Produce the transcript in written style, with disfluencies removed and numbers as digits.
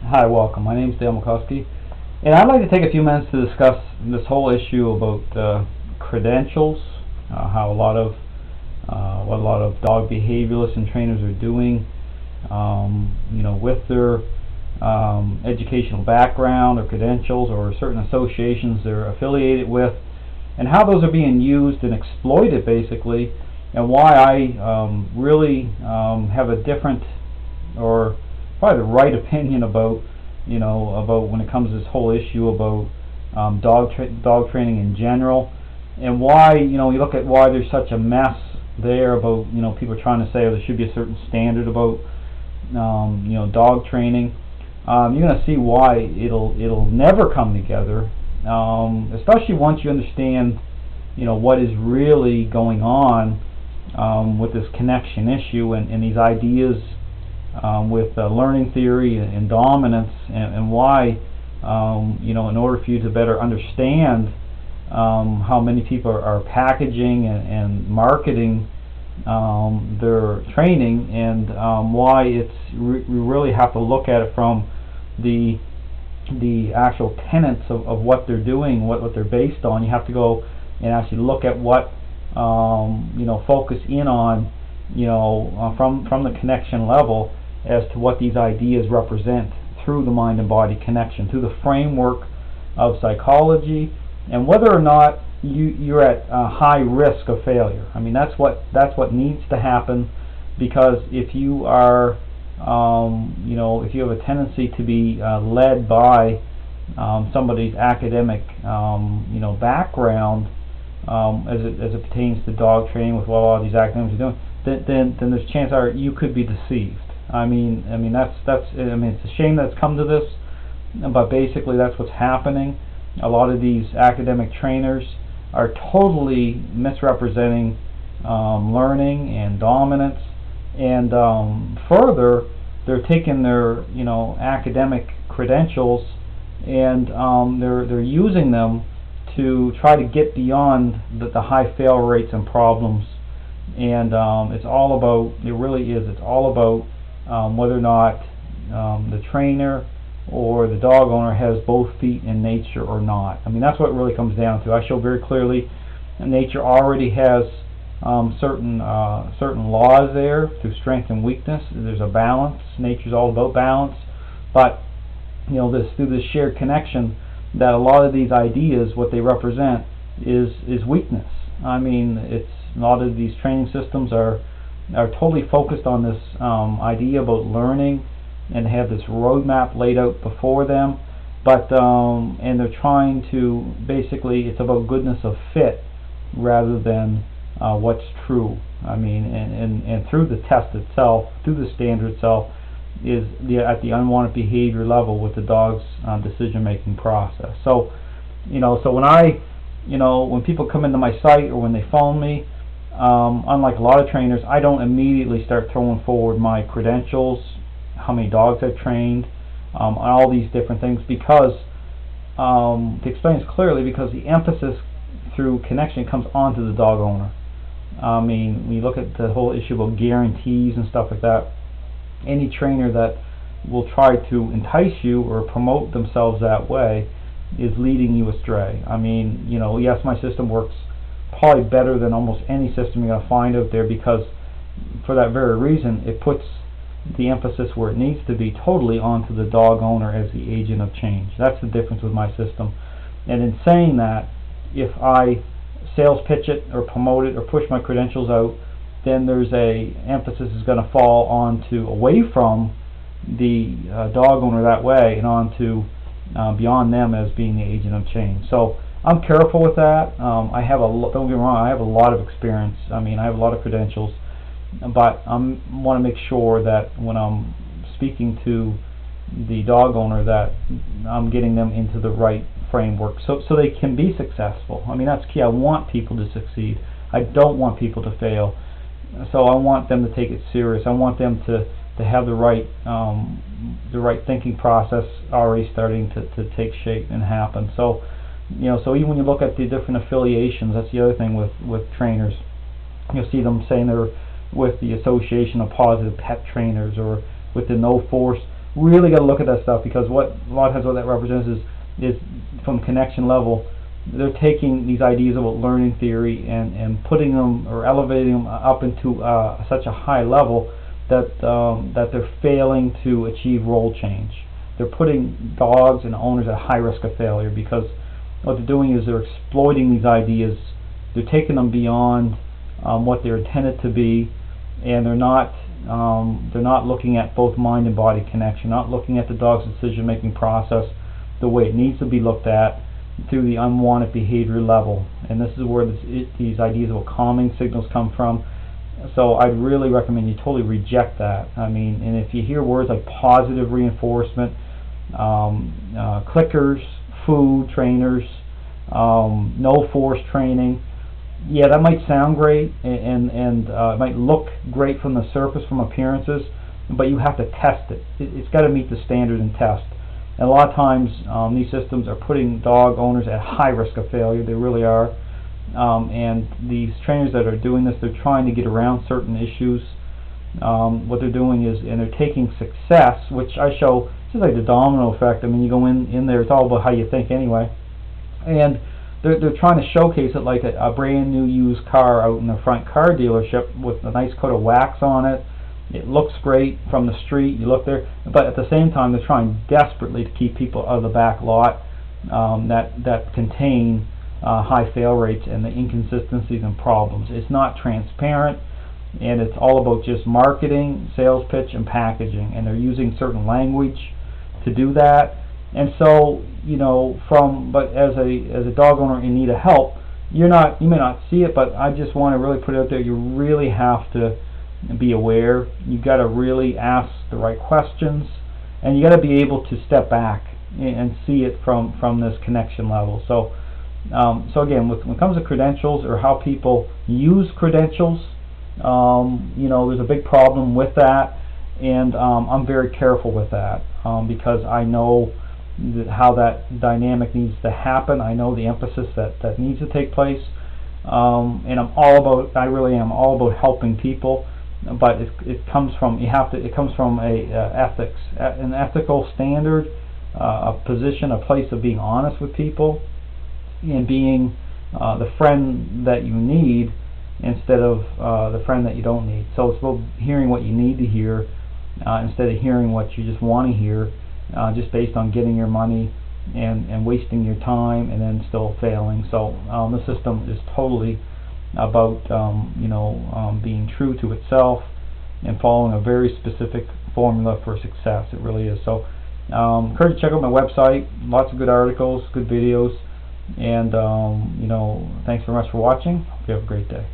Hi, welcome. My name is McCluskey, and I'd like to take a few minutes to discuss this whole issue about credentials, how a lot of what a lot of dog behavioralists and trainers are doing, with their educational background or credentials or certain associations they're affiliated with, and how those are being used and exploited basically, and why I really have a different, or probably the right opinion about about when it comes to this whole issue about dog training in general, and why you look at why there's such a mess there about people trying to say there should be a certain standard about dog training. You're going to see why it'll never come together, especially once you understand what is really going on with this connection issue and these ideas with learning theory and dominance, and why in order for you to better understand how many people are packaging and marketing their training, and why it's we really have to look at it from the actual tenets of what they're doing, what they're based on. You have to go and actually look at what focus in on from the connection level as to what these ideas represent through the mind and body connection, through the framework of psychology, and whether or not you're at a high risk of failure. I mean, that's what needs to happen, because if you are if you have a tendency to be led by somebody's academic background as it pertains to dog training, with what a lot of these academics are doing, then there's a chance you could be deceived. I mean it's a shame that it's come to this, but basically that's what's happening. A lot of these academic trainers are totally misrepresenting learning and dominance, and further, they're taking their academic credentials and they're using them to try to get beyond the high fail rates and problems. And it's all about, it really is, it's all about whether or not the trainer or the dog owner has both feet in nature or not. I mean, that's what it really comes down to. I show very clearly that nature already has certain laws there through strength and weakness. There's a balance. Nature's all about balance, but through this shared connection, that a lot of these ideas, what they represent is weakness. I mean, a lot of these training systems are totally focused on this idea about learning, and have this roadmap laid out before them, but and they're trying to, basically, it's about goodness of fit rather than what's true. I mean, and through the test itself, through the standard itself, is at the unwanted behavior level with the dog's decision-making process. So, so when people come into my site or when they phone me, unlike a lot of trainers, I don't immediately start throwing forward my credentials, how many dogs I've trained, on all these different things, because to explain this clearly, because the emphasis through connection comes onto the dog owner. I mean, when you look at the whole issue about guarantees and stuff like that, any trainer that will try to entice you or promote themselves that way is leading you astray. I mean, yes, my system works probably better than almost any system you're going to find out there, because for that very reason, it puts the emphasis where it needs to be, totally onto the dog owner as the agent of change. That's the difference with my system. And in saying that, if I sales pitch it or promote it or push my credentials out, then there's a emphasis is going to fall away from the dog owner that way, and onto beyond them as being the agent of change. So I'm careful with that. Don't get me wrong, I have a lot of experience. I mean, I have a lot of credentials, but I want to make sure that when I'm speaking to the dog owner, that I'm getting them into the right framework so they can be successful. I mean, that's key. I want people to succeed. I don't want people to fail. So I want them to take it serious. I want them to have the right thinking process already starting to take shape and happen. So so even when you look at the different affiliations, that's the other thing with trainers. You'll see them saying they're with the Association of Positive Pet Trainers, or with the No Force really got to look at that stuff, because what a lot of times what that represents is from connection level, they're taking these ideas about learning theory and putting them or elevating them up into such a high level that that they're failing to achieve role change. They're putting dogs and owners at high risk of failure, because what they're doing is they're exploiting these ideas. They're taking them beyond what they're intended to be, and they're not looking at both mind and body connection, not looking at the dog's decision-making process the way it needs to be looked at through the unwanted behavior level. And this is where these ideas of calming signals come from. So I'd really recommend you totally reject that. I mean, and if you hear words like positive reinforcement, clickers, food, trainers, no force training, yeah, that might sound great, and it might look great from the surface, from appearances, but you have to test it. It's got to meet the standard and test. And a lot of times these systems are putting dog owners at high risk of failure. They really are. And these trainers that are doing this, they're trying to get around certain issues. What they're doing is, and they're taking success, which I show, it's like the domino effect. I mean, you go in there, it's all about how you think anyway. And they're trying to showcase it like a brand new used car out in the front car dealership with a nice coat of wax on it. It looks great from the street, you look there, but at the same time they're trying desperately to keep people out of the back lot that contain high fail rates and the inconsistencies and problems. It's not transparent, and it's all about just marketing, sales pitch, and packaging, and they're using certain language to do that. And so, you know, but as a dog owner in need of help, you may not see it, but I just want to really put it out there. You really have to be aware. You got to really ask the right questions, and you got to be able to step back and see it from this connection level. So again, when it comes to credentials or how people use credentials, you know, there's a big problem with that, and I'm very careful with that because I know how that dynamic needs to happen. I know the emphasis that needs to take place, and I really am all about helping people. But it comes from it comes from ethics, an ethical standard, a position, a place of being honest with people, and being the friend that you need instead of the friend that you don't need. So it's about hearing what you need to hear instead of hearing what you just want to hear, just based on getting your money and wasting your time and then still failing. So the system is totally about being true to itself and following a very specific formula for success. It really is. So encourage you to check out my website. Lots of good articles, good videos, and thanks very much for watching. Hope you have a great day.